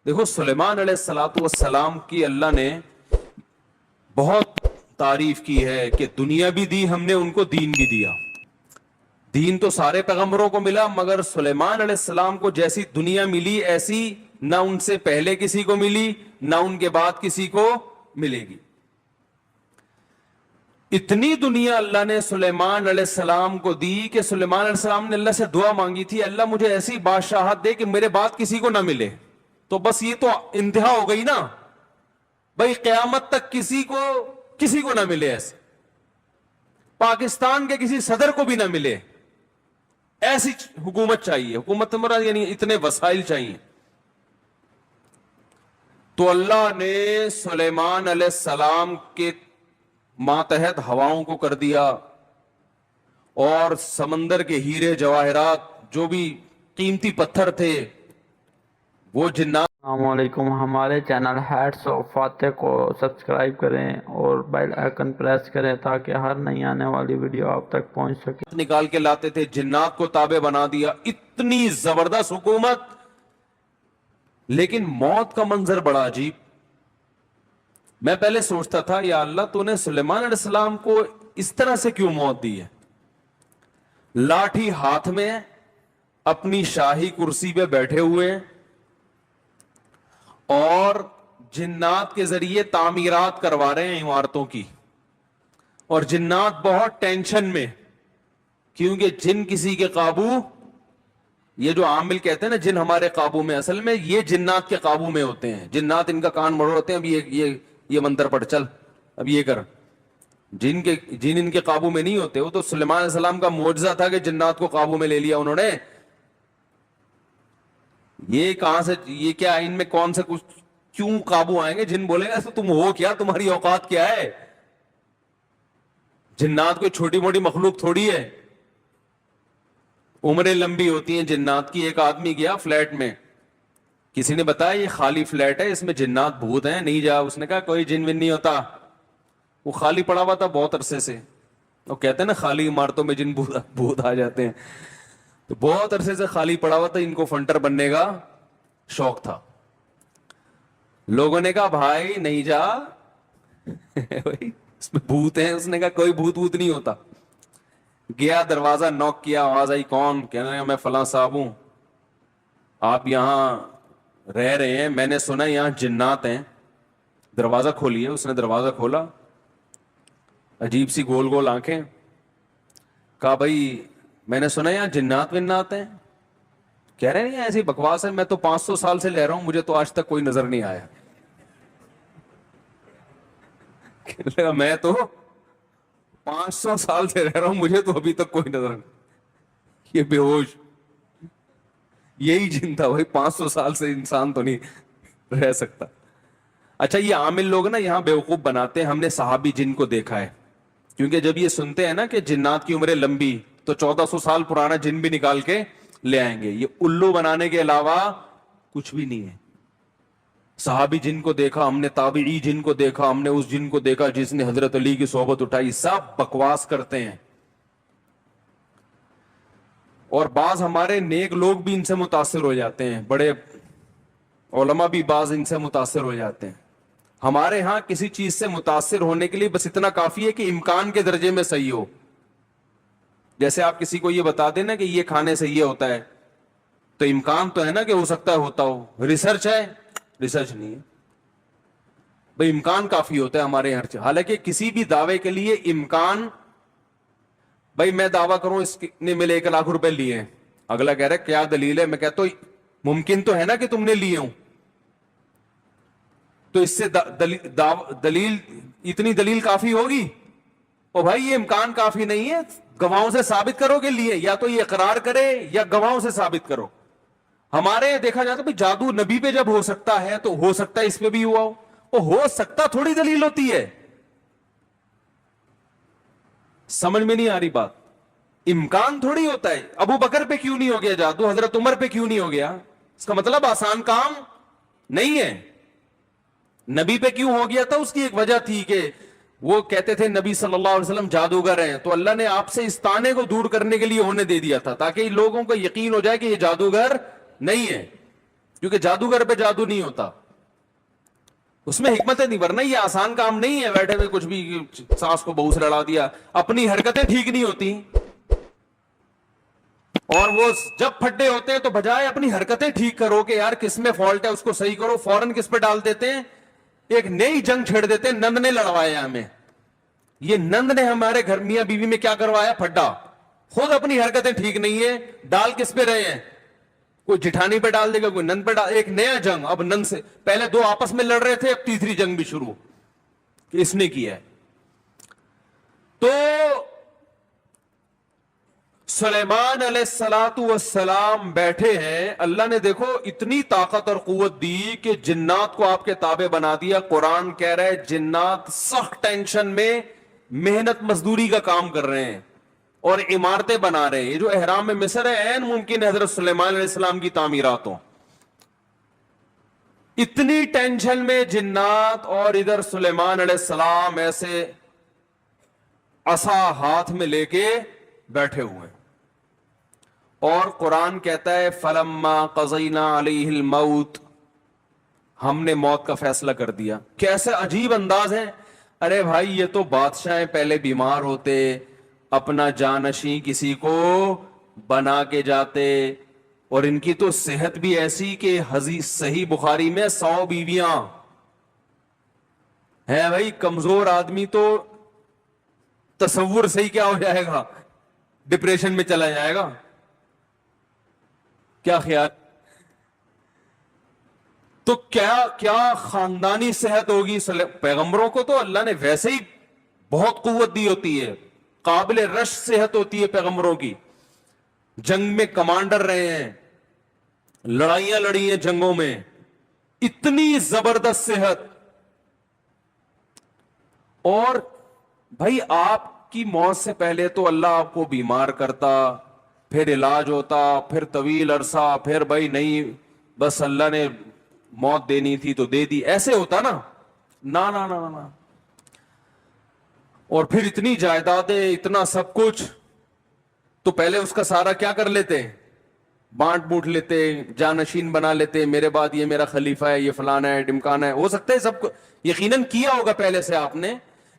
دیکھو سلیمان علیہ الصلوۃ والسلام کی اللہ نے بہت تعریف کی ہے کہ دنیا بھی دی ہم نے ان کو، دین بھی دیا. دین تو سارے پیغمبروں کو ملا، مگر سلیمان علیہ السلام کو جیسی دنیا ملی ایسی نہ ان سے پہلے کسی کو ملی نہ ان کے بعد کسی کو ملے گی. اتنی دنیا اللہ نے سلیمان علیہ السلام کو دی کہ سلیمان علیہ السلام نے اللہ سے دعا مانگی تھی، اللہ مجھے ایسی بادشاہت دے کہ میرے بعد کسی کو نہ ملے. تو بس یہ تو انتہا ہو گئی نا بھائی، قیامت تک کسی کو نہ ملے، ایسے پاکستان کے کسی صدر کو بھی نہ ملے. ایسی حکومت چاہیے، حکومت مراد یعنی اتنے وسائل چاہیے. تو اللہ نے سلیمان علیہ السلام کے ماتحت ہواؤں کو کر دیا، اور سمندر کے ہیرے جواہرات جو بھی قیمتی پتھر تھے وہ جنات. السلام علیکم. ہمارے چینل ہیٹس آف فاتح کو سبسکرائب کریں اور بیل آئیکن پریس کریں تاکہ ہر نئی آنے والی ویڈیو آپ تک پہنچ سکے. نکال کے لاتے تھے، جنات کو تابع بنا دیا. اتنی زبردست حکومت، لیکن موت کا منظر بڑا عجیب. میں پہلے سوچتا تھا یا اللہ تو نے سلیمان علیہ السلام کو اس طرح سے کیوں موت دی ہے؟ لاٹھی ہاتھ میں، اپنی شاہی کرسی پہ بیٹھے ہوئے، اور جنات کے ذریعے تعمیرات کروا رہے ہیں عمارتوں کی. اور جنات بہت ٹینشن میں، کیونکہ جن کسی کے قابو، یہ جو عامل کہتے ہیں نا جن ہمارے قابو میں، اصل میں یہ جنات کے قابو میں ہوتے ہیں. جنات ان کا کان مروڑتے ہیں، اب یہ منتر پڑھ، چل اب یہ کر. جن ان کے قابو میں نہیں ہوتے. وہ تو سلیمان علیہ السلام کا معجزہ تھا کہ جنات کو قابو میں لے لیا انہوں نے. یہ کہاں سے، یہ کیا ان میں کون سے کچھ کیوں قابو آئیں گے؟ جن بولے گا تم ہو کیا، تمہاری اوقات کیا ہے؟ جنات کوئی چھوٹی موٹی مخلوق تھوڑی ہے. عمریں لمبی ہوتی ہیں جنات کی. ایک آدمی گیا فلیٹ میں، کسی نے بتایا یہ خالی فلیٹ ہے، اس میں جنات بھوت ہیں، نہیں جا. اس نے کہا کوئی جن ون نہیں ہوتا. وہ خالی پڑا ہوا تھا بہت عرصے سے. وہ کہتے ہیں نا خالی عمارتوں میں جن بھوت آ جاتے ہیں. تو بہت عرصے سے خالی پڑا ہوا تھا، ان کو فنٹر بننے کا شوق تھا. لوگوں نے کہا بھائی نہیں جا اس میں بھوت ہیں. اس نے کہا کوئی بھوت نہیں ہوتا. گیا، دروازہ نوک کیا، آواز آئی کون؟ کہنے لگا میں فلاں صاحب ہوں، آپ یہاں رہ رہے ہیں، میں نے سنا یہاں جنات ہیں، دروازہ کھولیے. اس نے دروازہ کھولا، عجیب سی گول گول آنکھیں. کہا بھائی میں نے سنا یہاں جنات ونات ہیں. کہہ رہے ہیں ایسی بکواس ہے، میں تو 500 سال سے رہ رہا ہوں، مجھے تو آج تک کوئی نظر نہیں آیا. میں تو 500 سال سے رہ رہا ہوں، مجھے تو ابھی تک کوئی نظر نہیں. یہ بے ہوش یہی جن تھا بھائی، 500 سال سے انسان تو نہیں رہ سکتا. اچھا یہ عامل لوگ نا یہاں بیوقوف بناتے ہیں. ہم نے صحابی جن کو دیکھا ہے، کیونکہ جب یہ سنتے ہیں نا کہ جنات کی عمریں لمبی، تو 1400 سال پرانا جن بھی نکال کے لے آئیں گے. یہ الو بنانے کے علاوہ کچھ بھی نہیں ہے. صحابی جن کو دیکھا ہم نے، تابعی جن کو دیکھا ہم نے، اس جن کو دیکھا جس نے حضرت علی کی صحبت اٹھائی. سب بکواس کرتے ہیں. اور بعض ہمارے نیک لوگ بھی ان سے متاثر ہو جاتے ہیں، بڑے علماء بھی بعض ان سے متاثر ہو جاتے ہیں. ہمارے ہاں کسی چیز سے متاثر ہونے کے لیے بس اتنا کافی ہے کہ امکان کے درجے میں صحیح ہو. جیسے آپ کسی کو یہ بتا دیں نا کہ یہ کھانے سے یہ ہوتا ہے، تو امکان تو ہے نا کہ ہو سکتا ہے ہوتا ہو. ریسرچ ہے؟ ریسرچ نہیں ہے بھائی. امکان کافی ہوتا ہے ہمارے یہاں. حالانکہ کسی بھی دعوے کے لیے امکان، بھائی میں دعویٰ کروں اس نے میرے 1 لاکھ روپے لیے ہیں، اگلا کہہ رہا ہے کیا دلیل ہے؟ میں کہتا ہوں ممکن تو ہے نا کہ تم نے لیے ہوں، تو اس سے دلیل، اتنی دلیل کافی ہوگی؟ او بھائی یہ امکان کافی نہیں ہے، گواہوں سے ثابت کرو کہ لیے. یا تو یہ اقرار کرے یا گواہوں سے ثابت کرو. ہمارے یہاں دیکھا جاتا ہے جادو نبی پہ جب ہو سکتا ہے تو ہو سکتا ہے اس پہ بھی ہوا ہو. وہ ہو سکتا تھوڑی دلیل ہوتی ہے. سمجھ میں نہیں آ رہی بات. امکان تھوڑی ہوتا ہے. ابو بکر پہ کیوں نہیں ہو گیا جادو، حضرت عمر پہ کیوں نہیں ہو گیا؟ اس کا مطلب آسان کام نہیں ہے. نبی پہ کیوں ہو گیا تھا؟ اس کی ایک وجہ تھی کہ وہ کہتے تھے نبی صلی اللہ علیہ وسلم جادوگر ہیں، تو اللہ نے آپ سے اس طعنے کو دور کرنے کے لیے ہونے دے دیا تھا، تاکہ لوگوں کو یقین ہو جائے کہ یہ جادوگر نہیں ہے. کیونکہ جادوگر پہ جادو نہیں ہوتا, اس میں حکمتیں نہیں, ورنہ یہ آسان کام نہیں ہے بیٹھے ہوئے کچھ بھی سانس کو بہو سے لڑا دیا, اپنی حرکتیں ٹھیک نہیں ہوتی, اور وہ جب پھڈے ہوتے ہیں تو بجائے اپنی حرکتیں ٹھیک کرو کہ یار کس میں فالٹ ہے اس کو صحیح کرو, فوراً کس پہ ڈال دیتے ہیں, ایک نئی جنگ چھیڑ دیتے ہیں. نند نے لڑوایا ہمیں, یہ نند نے ہمارے گھر میاں بیوی میں کیا کروایا, پھڈا. خود اپنی حرکتیں ٹھیک نہیں ہے, ڈال کس پہ رہے ہیں, کوئی جٹھانی پہ ڈال دے گا, کوئی نند پہ ڈال, ایک نیا جنگ. اب نند سے پہلے دو آپس میں لڑ رہے تھے, اب تیسری جنگ بھی شروع کہ اس نے کیا ہے. تو سلیمان علیہ الصلوۃ والسلام بیٹھے ہیں, اللہ نے دیکھو اتنی طاقت اور قوت دی کہ جنات کو آپ کے تابع بنا دیا. قرآن کہہ رہا ہے جنات سخت ٹینشن میں محنت مزدوری کا کام کر رہے ہیں اور عمارتیں بنا رہے ہیں. یہ جو احرام میں مصر ہے, عین ممکن ہے حضرت سلیمان علیہ السلام کی تعمیرات ہوں. اتنی ٹینشن میں جنات, اور ادھر سلیمان علیہ السلام ایسے عصا ہاتھ میں لے کے بیٹھے ہوئے ہیں. اور قرآن کہتا ہے فلما قضینا علیہ الموت, ہم نے موت کا فیصلہ کر دیا. کیسے عجیب انداز ہے. ارے بھائی یہ تو بادشاہ پہلے بیمار ہوتے, اپنا جانشین کسی کو بنا کے جاتے, اور ان کی تو صحت بھی ایسی کہ حدیث صحیح بخاری میں 100 بیویاں ہے. بھائی کمزور آدمی تو تصور صحیح کیا ہو جائے گا, ڈپریشن میں چلا جائے گا. کیا خیال, تو کیا خاندانی صحت ہوگی. پیغمبروں کو تو اللہ نے ویسے ہی بہت قوت دی ہوتی ہے, قابل رش صحت ہوتی ہے پیغمبروں کی. جنگ میں کمانڈر رہے ہیں, لڑائیاں لڑی ہیں جنگوں میں, اتنی زبردست صحت. اور بھائی آپ کی موت سے پہلے تو اللہ آپ کو بیمار کرتا, پھر علاج ہوتا, پھر طویل عرصہ, پھر بھائی نہیں بس اللہ نے موت دینی تھی تو دے دی, ایسے ہوتا نا. نا نا نا نا. اور پھر اتنی جائیدادیں, اتنا سب کچھ, تو پہلے اس کا سارا کیا کر لیتے, بانٹ بوٹ لیتے, جانشین بنا لیتے, میرے بعد یہ میرا خلیفہ ہے, یہ فلانا ہے, ڈمکانا ہے. ہو سکتا ہے سب کو یقیناً کیا ہوگا پہلے سے آپ نے,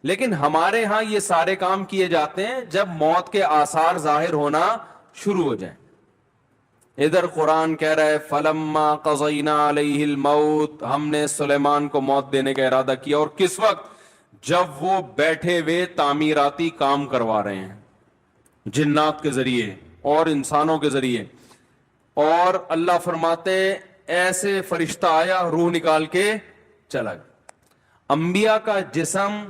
لیکن ہمارے ہاں یہ سارے کام کیے جاتے ہیں جب موت کے آثار ظاہر ہونا شروع ہو جائیں. ادھر قرآن کہہ رہا ہے فلما قضینا علیہ الموت, ہم نے سلیمان کو موت دینے کا ارادہ کیا. اور کس وقت, جب وہ بیٹھے ہوئے تعمیراتی کام کروا رہے ہیں جنات کے ذریعے اور انسانوں کے ذریعے. اور اللہ فرماتے ایسے فرشتہ آیا, روح نکال کے چلا گیا. انبیاء کا جسم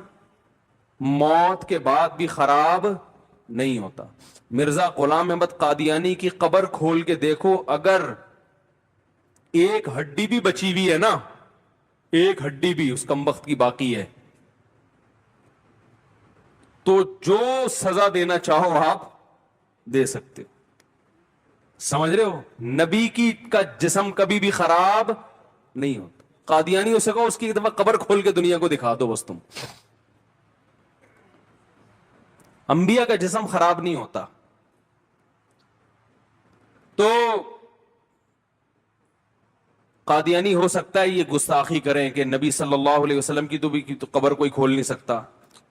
موت کے بعد بھی خراب نہیں ہوتا. مرزا غلام احمد قادیانی کی قبر کھول کے دیکھو, اگر ایک ہڈی بھی بچی ہوئی ہے نا, ایک ہڈی بھی اس کمبخت کی باقی ہے, تو جو سزا دینا چاہو آپ دے سکتے ہو. سمجھ رہے ہو, نبی کی کا جسم کبھی بھی خراب نہیں ہوتا. قادیانی اسے کہو اس کی ایک دفعہ قبر کھول کے دنیا کو دکھا دو بس تم. انبیاء کا جسم خراب نہیں ہوتا. تو قادیانی ہو سکتا ہے یہ گستاخی کریں کہ نبی صلی اللہ علیہ وسلم کی تو قبر کوئی کھول نہیں سکتا.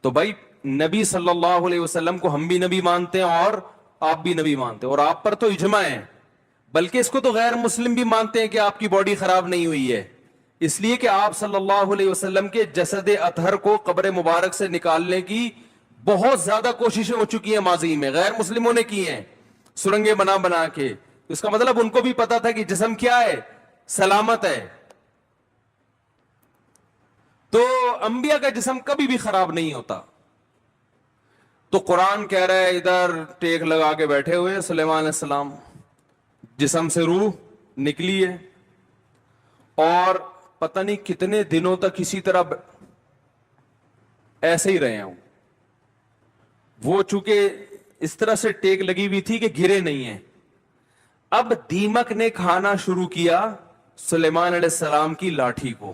تو بھائی نبی صلی اللہ علیہ وسلم کو ہم بھی نبی مانتے ہیں اور آپ بھی نبی مانتے ہیں, اور آپ پر تو اجماع ہے, بلکہ اس کو تو غیر مسلم بھی مانتے ہیں کہ آپ کی باڈی خراب نہیں ہوئی ہے, اس لیے کہ آپ صلی اللہ علیہ وسلم کے جسد اطہر کو قبر مبارک سے نکالنے کی بہت زیادہ کوششیں ہو چکی ہیں ماضی میں, غیر مسلموں نے کی ہیں سرنگیں بنا بنا کے. اس کا مطلب ان کو بھی پتا تھا کہ جسم کیا ہے, سلامت ہے. تو انبیاء کا جسم کبھی بھی خراب نہیں ہوتا. تو قرآن کہہ رہا ہے ادھر ٹیک لگا کے بیٹھے ہوئے سلیمان علیہ السلام, جسم سے روح نکلی ہے, اور پتہ نہیں کتنے دنوں تک اسی طرح ایسے ہی رہے ہوں. وہ چونکہ اس طرح سے ٹیک لگی ہوئی تھی کہ گرے نہیں ہیں. اب دیمک نے کھانا شروع کیا سلیمان علیہ السلام کی لاٹھی کو.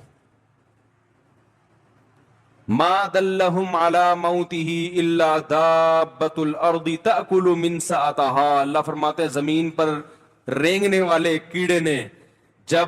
ما دلہم علی موتہ الا دابۃ الارض تأکل من سأتہا. اللہ فرماتے ہیں زمین پر رینگنے والے کیڑے نے جب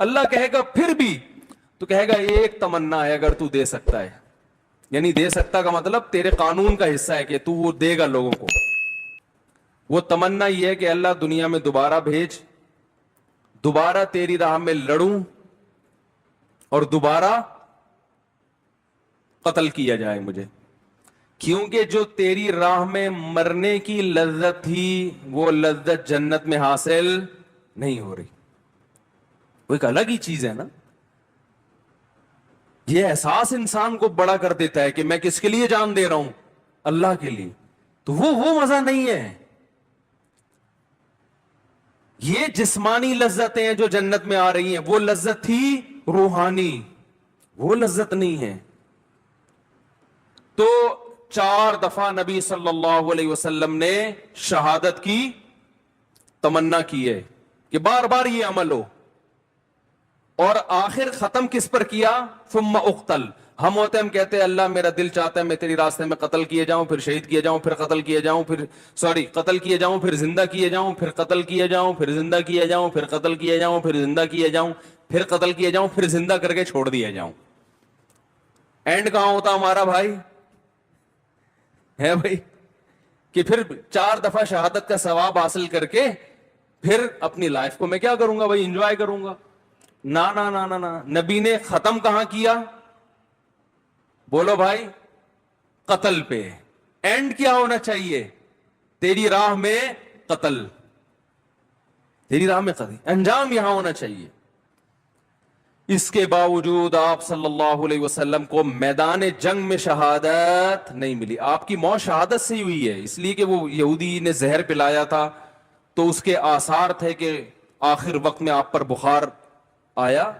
اللہ کہے گا پھر بھی، تو کہے گا ایک تمنا ہے اگر تو دے سکتا ہے، یعنی دے سکتا کا مطلب تیرے قانون کا حصہ ہے کہ تو وہ دے گا لوگوں کو. وہ تمنا یہ ہے کہ اللہ دنیا میں دوبارہ بھیج، دوبارہ تیری راہ میں لڑوں اور دوبارہ قتل کیا جائے مجھے، کیونکہ جو تیری راہ میں مرنے کی لذت تھی وہ لذت جنت میں حاصل نہیں ہو رہی. وہ ایک الگ ہی چیز ہے نا. یہ احساس انسان کو بڑا کر دیتا ہے کہ میں کس کے لیے جان دے رہا ہوں، اللہ کے لیے. تو وہ مزہ نہیں ہے. یہ جسمانی لذتیں ہیں جو جنت میں آ رہی ہیں، وہ لذت تھی روحانی، وہ لذت نہیں ہے. تو 4 دفعہ نبی صلی اللہ علیہ وسلم نے شہادت کی تمنا کی ہے کہ بار بار یہ عمل ہو. اور آخر ختم کس پر کیا؟ ثم اقتل. ہم ہوتے ہم کہتے ہیں اللہ میرا دل چاہتا ہے میں تیری راستے میں قتل کیے جاؤں، پھر شہید کیے جاؤں، پھر قتل کیے جاؤں، قتل کیے جاؤں، پھر زندہ کیے جاؤں، پھر قتل کیے جاؤں، پھر زندہ کیے جاؤں، پھر قتل کیے جاؤں، پھر زندہ کیے جاؤں، پھر قتل کیے جاؤں، پھر زندہ کر کے چھوڑ دیا جاؤں. اینڈ کہاں ہوتا ہمارا بھائی ہے بھائی؟ کہ پھر 4 دفعہ شہادت کا ثواب حاصل کر کے پھر اپنی لائف کو میں کیا کروں گا بھائی؟ انجوائے کروں گا. نا نا نا نا نا. نبی نے ختم کہاں کیا؟ بولو بھائی، قتل پہ. اینڈ کیا ہونا چاہیے؟ تیری راہ میں قتل، تیری راہ میں قتل، انجام یہاں ہونا چاہیے. اس کے باوجود آپ صلی اللہ علیہ وسلم کو میدان جنگ میں شہادت نہیں ملی. آپ کی موت شہادت سے ہی ہوئی ہے، اس لیے کہ وہ یہودی نے زہر پلایا تھا تو اس کے آثار تھے کہ آخر وقت میں آپ پر بخار آیا.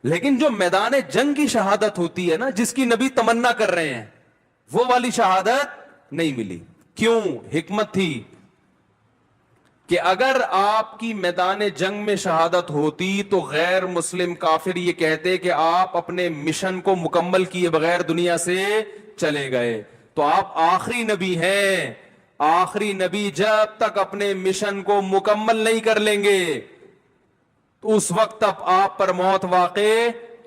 لیکن جو میدان جنگ کی شہادت ہوتی ہے نا، جس کی نبی تمنا کر رہے ہیں، وہ والی شہادت نہیں ملی. کیوں؟ حکمت تھی کہ اگر آپ کی میدان جنگ میں شہادت ہوتی تو غیر مسلم کافر یہ کہتے کہ آپ اپنے مشن کو مکمل کیے بغیر دنیا سے چلے گئے. تو آپ آخری نبی ہیں. آخری نبی جب تک اپنے مشن کو مکمل نہیں کر لیں گے تو اس وقت تک آپ پر موت واقع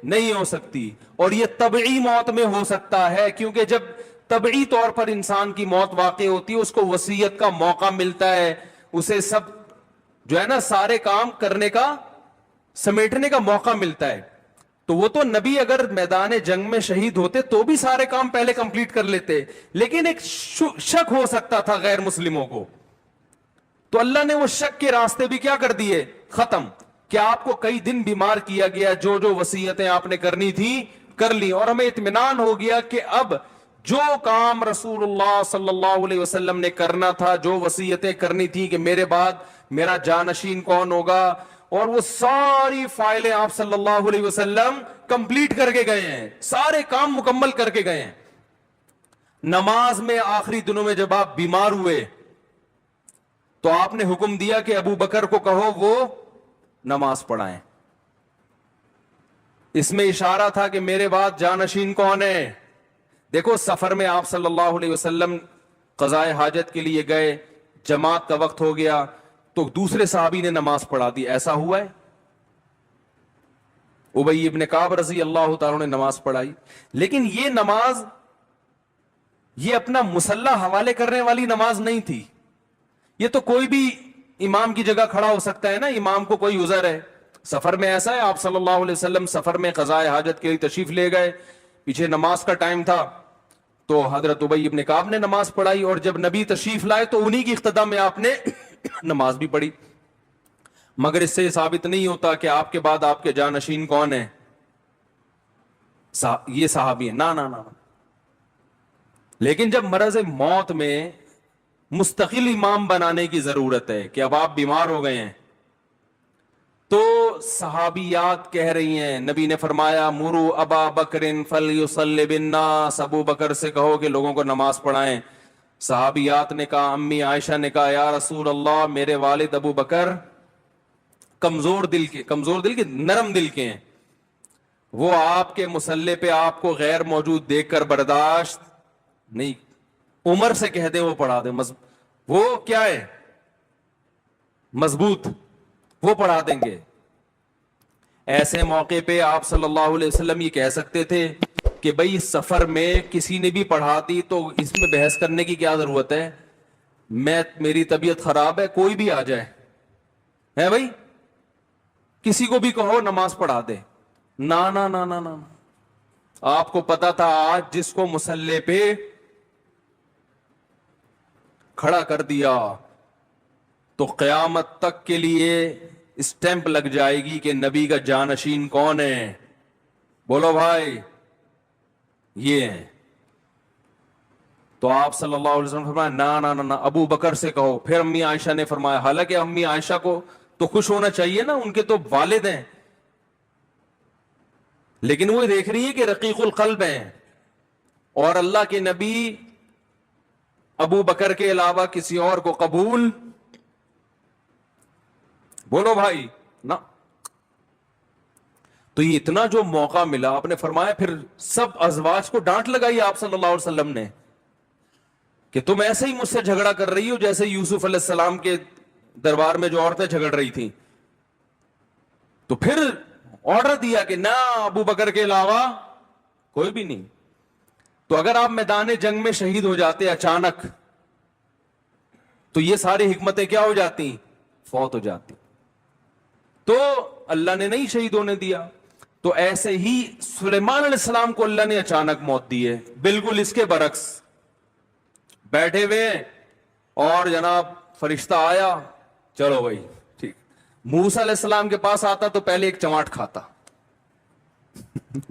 نہیں ہو سکتی. اور یہ طبعی موت میں ہو سکتا ہے، کیونکہ جب طبعی طور پر انسان کی موت واقع ہوتی ہے اس کو وصیت کا موقع ملتا ہے، اسے سب جو ہے نا سارے کام کرنے کا، سمیٹنے کا موقع ملتا ہے. تو وہ تو نبی اگر میدان جنگ میں شہید ہوتے تو بھی سارے کام پہلے کمپلیٹ کر لیتے. لیکن ایک شک ہو سکتا تھا غیر مسلموں کو، تو اللہ نے وہ شک کے راستے بھی کیا کر دیے؟ ختم. کہ آپ کو کئی دن بیمار کیا گیا، جو جو وصیتیں آپ نے کرنی تھی کر لی، اور ہمیں اطمینان ہو گیا کہ اب جو کام رسول اللہ صلی اللہ علیہ وسلم نے کرنا تھا، جو وصیتیں کرنی تھی کہ میرے بعد میرا جانشین کون ہوگا، اور وہ ساری فائلیں آپ صلی اللہ علیہ وسلم کمپلیٹ کر کے گئے ہیں، سارے کام مکمل کر کے گئے ہیں. نماز میں آخری دنوں میں جب آپ بیمار ہوئے تو آپ نے حکم دیا کہ ابو بکر کو کہو وہ نماز پڑھائیں. اس میں اشارہ تھا کہ میرے بعد جانشین کون ہے. دیکھو سفر میں آپ صلی اللہ علیہ وسلم قضائے حاجت کے لیے گئے، جماعت کا وقت ہو گیا تو دوسرے صحابی نے نماز پڑھا دی. ایسا ہوا ہے؟ ابی ابن کعب رضی اللہ تعالیٰ نے نماز پڑھائی. لیکن یہ نماز یہ اپنا مسلح حوالے کرنے والی نماز نہیں تھی. یہ تو کوئی بھی امام کی جگہ کھڑا ہو سکتا ہے نا. امام کو کوئی عذر ہے، سفر میں ایسا ہے، آپ صلی اللہ علیہ وسلم سفر میں قضائے حاجت کے لیے تشریف لے گئے، پیچھے نماز کا ٹائم تھا تو حضرت ابی ابن کعب نے نماز پڑھائی، اور جب نبی تشریف لائے تو انہی کی اقتداء میں آپ نے نماز بھی پڑھی. مگر اس سے یہ ثابت نہیں ہوتا کہ آپ کے بعد آپ کے جانشین کون ہیں، یہ صحابی ہیں. نا نا نا. لیکن جب مرض موت میں مستقل امام بنانے کی ضرورت ہے کہ اب آپ بیمار ہو گئے ہیں، تو صحابیات کہہ رہی ہیں، نبی نے فرمایا مرو ابا بکر فلیصلی بالناس، ابو بکر سے کہو کہ لوگوں کو نماز پڑھائیں. صحابیات نے کہا، امی عائشہ نے کہا یا رسول اللہ میرے والد ابو بکر کمزور دل کے نرم دل کے ہیں، وہ آپ کے مصلی پہ آپ کو غیر موجود دیکھ کر برداشت نہیں. عمر سے کہہ دیں وہ پڑھا دیں، وہ کیا ہے مضبوط، وہ پڑھا دیں گے. ایسے موقع پہ آپ صلی اللہ علیہ وسلم یہ کہہ سکتے تھے کہ بھائی اس سفر میں کسی نے بھی پڑھا دی تو اس میں بحث کرنے کی کیا ضرورت ہے, میری طبیعت خراب ہے, کوئی بھی آ جائے ہے بھائی, کسی کو بھی کہو نماز پڑھا دے. نا نا نا نا نا, آپ کو پتا تھا آج جس کو مصلی پہ کھڑا کر دیا تو قیامت تک کے لیے اسٹیمپ لگ جائے گی کہ نبی کا جانشین کون ہے. بولو بھائی, یہ ہے. تو آپ صلی اللہ علیہ وسلم فرمایا نا نا نا نا, ابو بکر سے کہو. پھر امی عائشہ نے فرمایا, حالانکہ امی عائشہ کو تو خوش ہونا چاہیے نا, ان کے تو والد ہیں, لیکن وہ دیکھ رہی ہے کہ رقیق القلب ہیں, اور اللہ کے نبی ابو بکر کے علاوہ کسی اور کو قبول, بولو بھائی نا. تو یہ اتنا جو موقع ملا, آپ نے فرمایا پھر سب ازواج کو ڈانٹ لگائی آپ صلی اللہ علیہ وسلم نے کہ تم ایسے ہی مجھ سے جھگڑا کر رہی ہو جیسے یوسف علیہ السلام کے دربار میں جو عورتیں جھگڑ رہی تھیں. تو پھر آرڈر دیا کہ نہ, ابو بکر کے علاوہ کوئی بھی نہیں. تو اگر آپ میدان جنگ میں شہید ہو جاتے اچانک تو یہ ساری حکمتیں کیا ہو جاتی, فوت ہو جاتی. تو اللہ نے نہیں شہید ہونے دیا. تو ایسے ہی سلیمان علیہ السلام کو اللہ نے اچانک موت دی ہے, بالکل اس کے برعکس. بیٹھے ہوئے اور جناب فرشتہ آیا, چلو بھائی ٹھیک. موسیٰ علیہ السلام کے پاس آتا تو پہلے ایک چماٹ کھاتا.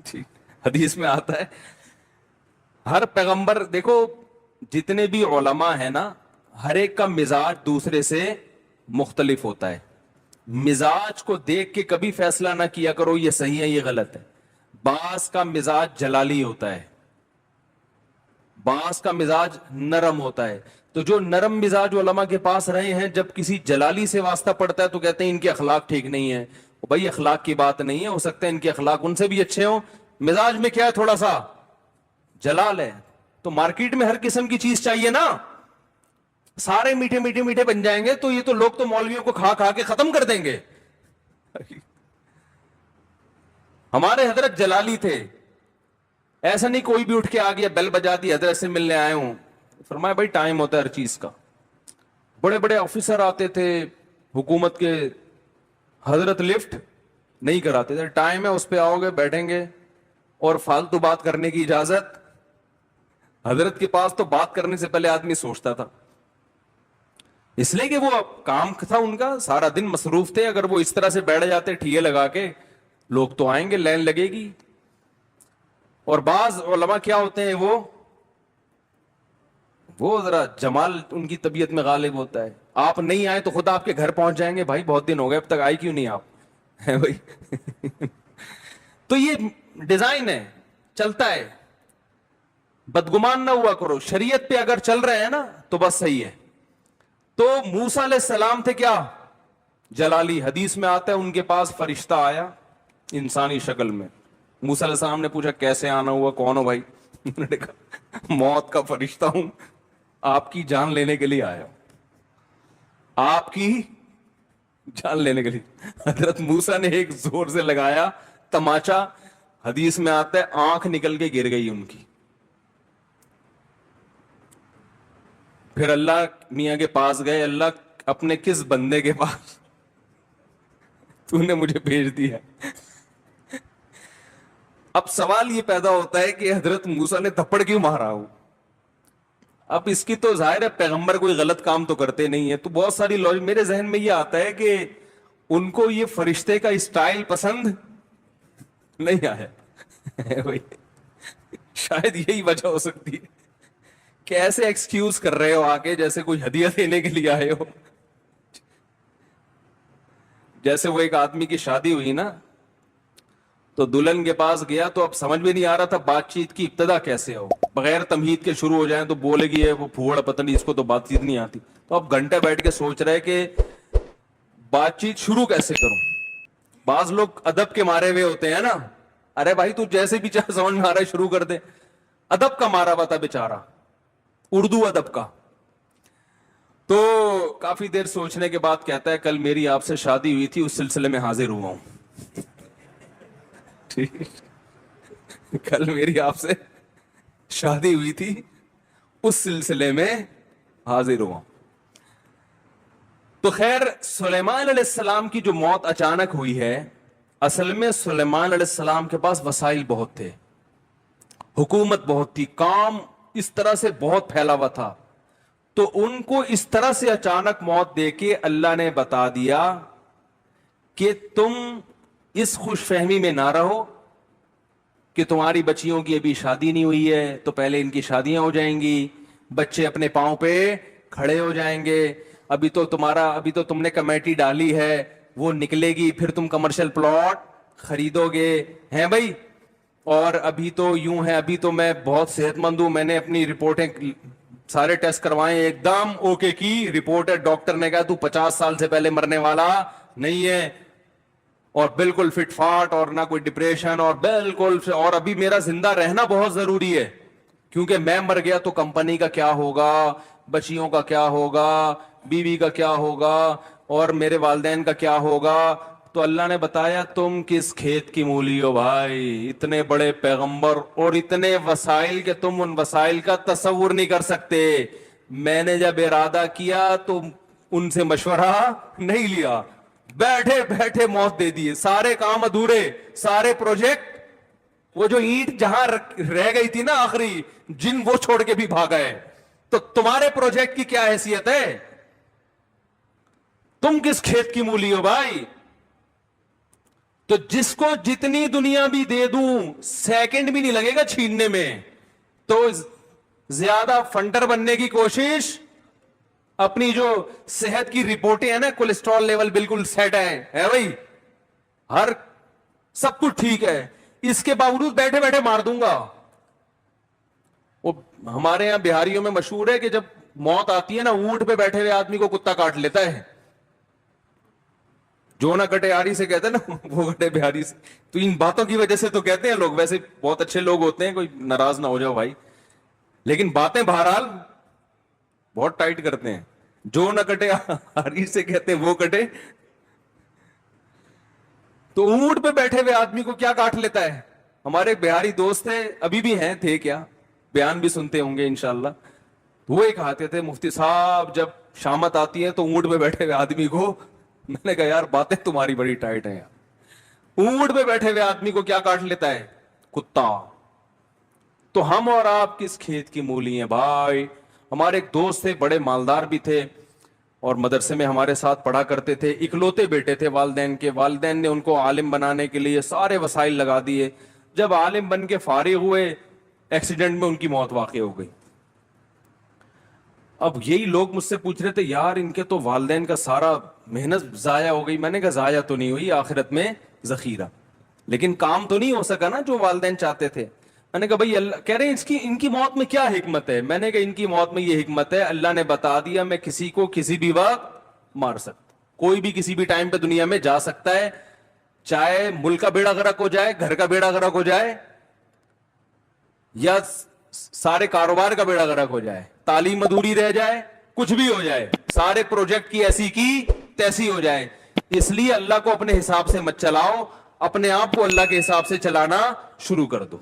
ٹھیک, حدیث میں آتا ہے ہر پیغمبر, دیکھو جتنے بھی علماء ہیں نا, ہر ایک کا مزاج دوسرے سے مختلف ہوتا ہے. مزاج کو دیکھ کے کبھی فیصلہ نہ کیا کرو یہ صحیح ہے یہ غلط ہے. بعض کا مزاج جلالی ہوتا ہے, بعض کا مزاج نرم ہوتا ہے. تو جو نرم مزاج علماء کے پاس رہے ہیں, جب کسی جلالی سے واسطہ پڑتا ہے تو کہتے ہیں ان کے اخلاق ٹھیک نہیں ہے. بھائی اخلاق کی بات نہیں ہے, ہو سکتا ہے ان کے اخلاق ان سے بھی اچھے ہوں, مزاج میں کیا ہے تھوڑا سا جلال ہے. تو مارکیٹ میں ہر قسم کی چیز چاہیے نا, سارے میٹھے میٹھے میٹھے بن جائیں گے تو یہ تو لوگ تو مولویوں کو کھا کھا کے ختم کر دیں گے. ہمارے حضرت جلالی تھے, ایسا نہیں کوئی بھی اٹھ کے آ گیا بیل بجا دی حضرت سے ملنے آئے ہوں. فرمایا بھائی ٹائم ہوتا ہے ہر چیز کا. بڑے بڑے آفیسر آتے تھے حکومت کے, حضرت لفٹ نہیں کراتے تھے, ٹائم ہے اس پہ آؤ گے بیٹھیں گے, اور فالتو بات کرنے کی اجازت. حضرت کے پاس تو بات کرنے سے پہلے آدمی سوچتا تھا, اس لیے کہ وہ کام تھا ان کا, سارا دن مصروف تھے. اگر وہ اس طرح سے بیٹھ جاتے ٹھیے لگا کے, لوگ تو آئیں گے, لائن لگے گی. اور بعض علماء کیا ہوتے ہیں, وہ ذرا جمال ان کی طبیعت میں غالب ہوتا ہے. آپ نہیں آئے تو خود آپ کے گھر پہنچ جائیں گے, بھائی بہت دن ہو گئے اب تک آئے کیوں نہیں آپ, ہے بھائی. تو یہ ڈیزائن ہے, چلتا ہے. بدگمان نہ ہوا کرو, شریعت پہ اگر چل رہے ہیں نا تو بس صحیح ہے. تو موسیٰ علیہ السلام تھے کیا, جلالی. حدیث میں آتا ہے ان کے پاس فرشتہ آیا انسانی شکل میں. موسیٰ علیہ السلام نے پوچھا کیسے آنا ہوا, کون ہو بھائی؟ انہوں نے کہا موت کا فرشتہ ہوں, آپ کی جان لینے کے لیے آیا ہوں, آپ کی جان لینے کے لیے. حضرت موسیٰ نے ایک زور سے لگایا تماچا, حدیث میں آتا ہے آنکھ نکل کے گر گئی ان کی. پھر اللہ میاں کے پاس گئے, اللہ اپنے کس بندے کے پاس تو نے مجھے بھیج دیا. اب سوال یہ پیدا ہوتا ہے کہ حضرت موسیٰ نے تھپڑ کیوں مارا ہو. اب اس کی تو ظاہر ہے پیغمبر کوئی غلط کام تو کرتے نہیں ہے, تو بہت ساری لوگ میرے ذہن میں یہ آتا ہے کہ ان کو یہ فرشتے کا اسٹائل پسند نہیں آیا. شاید یہی وجہ ہو سکتی ہے کہ ایسے ایکسکیوز کر رہے ہو آ کے جیسے کوئی ہدیہ دینے کے لیے آئے ہو. جیسے وہ ایک آدمی کی شادی ہوئی نا, تو دلہن کے پاس گیا تو اب سمجھ میں نہیں آ رہا تھا بات چیت کی ابتدا کیسے ہو, بغیر تمہید کے شروع ہو جائیں تو بولے گی ہے وہ پھوڑ پتنی, اس کو تو بات چیت نہیں آتی. تو اب گھنٹے بیٹھ کے سوچ رہے کہ بات چیت شروع کیسے کروں. بعض لوگ ادب کے مارے ہوئے ہوتے ہیں نا, ارے بھائی تو جیسے بھی چاہے سمجھ میں آ رہا ہے شروع کر دے. ادب کا مارا ہوا تھا بیچارہ, اردو ادب کا. تو کافی دیر سوچنے کے بعد کہتا ہے کل میری آپ سے شادی ہوئی تھی, اس سلسلے میں حاضر ہوا ہوں. کل میری آپ سے شادی ہوئی تھی, اس سلسلے میں حاضر ہوا. تو خیر, سلیمان علیہ السلام کی جو موت اچانک ہوئی ہے, اصل میں سلیمان علیہ السلام کے پاس وسائل بہت تھے, حکومت بہت تھی, کام اس طرح سے بہت پھیلا ہوا تھا. تو ان کو اس طرح سے اچانک موت دے کے اللہ نے بتا دیا کہ تم اس خوش فہمی میں نہ رہو کہ تمہاری بچیوں کی ابھی شادی نہیں ہوئی ہے تو پہلے ان کی شادیاں ہو جائیں گی, بچے اپنے پاؤں پہ کھڑے ہو جائیں گے, ابھی تو تم نے کمیٹی ڈالی ہے, وہ نکلے گی, پھر تم کمرشل پلاٹ خریدو گے, ہیں بھائی. اور ابھی تو یوں ہے, ابھی تو میں بہت صحت مند ہوں, میں نے اپنی رپورٹیں سارے ٹیسٹ کروائے, ایک دم اوکے کی رپورٹ ہے, ڈاکٹر نے کہا تو 50 سال سے پہلے مرنے والا نہیں ہے, اور بالکل فٹ فاٹ, اور نہ کوئی ڈپریشن, اور بالکل, اور ابھی میرا زندہ رہنا بہت ضروری ہے, کیونکہ میں مر گیا تو کمپنی کا کیا ہوگا, بچیوں کا کیا ہوگا, بیوی کا کیا ہوگا, اور میرے والدین کا کیا ہوگا. تو اللہ نے بتایا تم کس کھیت کی مولی ہو بھائی, اتنے بڑے پیغمبر اور اتنے وسائل کہ تم ان وسائل کا تصور نہیں کر سکتے. میں نے جب ارادہ کیا تو ان سے مشورہ نہیں لیا, بیٹھے بیٹھے موت دے دیے, سارے کام ادھورے, سارے پروجیکٹ, وہ جو اینٹ جہاں رہ گئی تھی نا آخری, جن وہ چھوڑ کے بھی بھاگا ہے. تو تمہارے پروجیکٹ کی کیا حیثیت ہے, تم کس کھیت کی مولی ہو بھائی. تو جس کو جتنی دنیا بھی دے دوں سیکنڈ بھی نہیں لگے گا چھیننے میں, تو زیادہ فنڈر بننے کی کوشش, اپنی جو صحت کی رپورٹیں ہیں نا, کولیسٹرول لیول بالکل سیٹ ہے بھائی, ہر سب کچھ ٹھیک ہے, اس کے باوجود بیٹھے بیٹھے مار دوں گا. وہ ہمارے یہاں بہاریوں میں مشہور ہے کہ جب موت آتی ہے نا, اونٹ پہ بیٹھے ہوئے آدمی کو کتا کاٹ لیتا ہے, جو نہ کٹے آری سے کہتے ہیں نا, وہ کٹے بہاری سے. تو ان باتوں کی وجہ سے تو کہتے ہیں لوگ, ویسے بہت اچھے لوگ ہوتے ہیں, کوئی ناراض نہ ہو جاؤ بھائی, لیکن باتیں بہرحال بہت ٹائٹ کرتے ہیں. جو نہ کٹے آری سے کہتے ہیں وہ کٹے. تو اونٹ پہ بیٹھے ہوئے آدمی کو کیا کاٹ لیتا ہے. ہمارے ایک بہاری دوست ہیں, ابھی بھی ہیں, تھے کیا, بیان بھی سنتے ہوں گے انشاءاللہ. وہ ایک کہتے تھے, مفتی صاحب جب شامت آتی ہے تو اونٹ پہ بیٹھے ہوئے آدمی کو, میں نے کہا یار باتیں تمہاری بڑی ٹائٹ ہیں یار, اونٹ پہ بیٹھے ہوئے آدمی کو کیا کاٹ لیتا ہے, کتا. تو ہم اور آپ کس کھیت کی مولی ہیں بھائی. ہمارے ایک دوست تھے, بڑے مالدار بھی تھے, اور مدرسے میں ہمارے ساتھ پڑھا کرتے تھے, اکلوتے بیٹے تھے والدین کے. والدین نے ان کو عالم بنانے کے لیے سارے وسائل لگا دیے. جب عالم بن کے فارغ ہوئے, ایکسیڈنٹ میں ان کی موت واقع ہو گئی. اب یہی لوگ مجھ سے پوچھ رہے تھے, یار ان کے تو والدین کا سارا محنت ضائع ہو گئی. میں نے کہا ضائع تو نہیں ہوئی, آخرت میں ذخیرہ, لیکن کام تو نہیں ہو سکا نا جو والدین چاہتے تھے. میں نے کہا بھائی اللہ کہہ رہے ہیں ان کی موت میں کیا حکمت ہے. میں نے کہا ان کی موت میں یہ حکمت ہے, اللہ نے بتا دیا میں کسی کو کسی بھی وقت مار سکتا, کوئی بھی کسی بھی ٹائم پہ دنیا میں جا سکتا ہے, چاہے ملک کا بیڑا غرق ہو جائے, گھر کا بیڑا غرق ہو جائے, یا سارے کاروبار کا بیڑا غرق ہو جائے, تعلیم ادھوری رہ جائے, کچھ بھی ہو جائے, سارے پروجیکٹ کی ایسی کی تیسی ہو جائے. اس لیے اللہ کو اپنے حساب سے مت چلاؤ, اپنے آپ کو اللہ کے حساب سے چلانا شروع کر دو.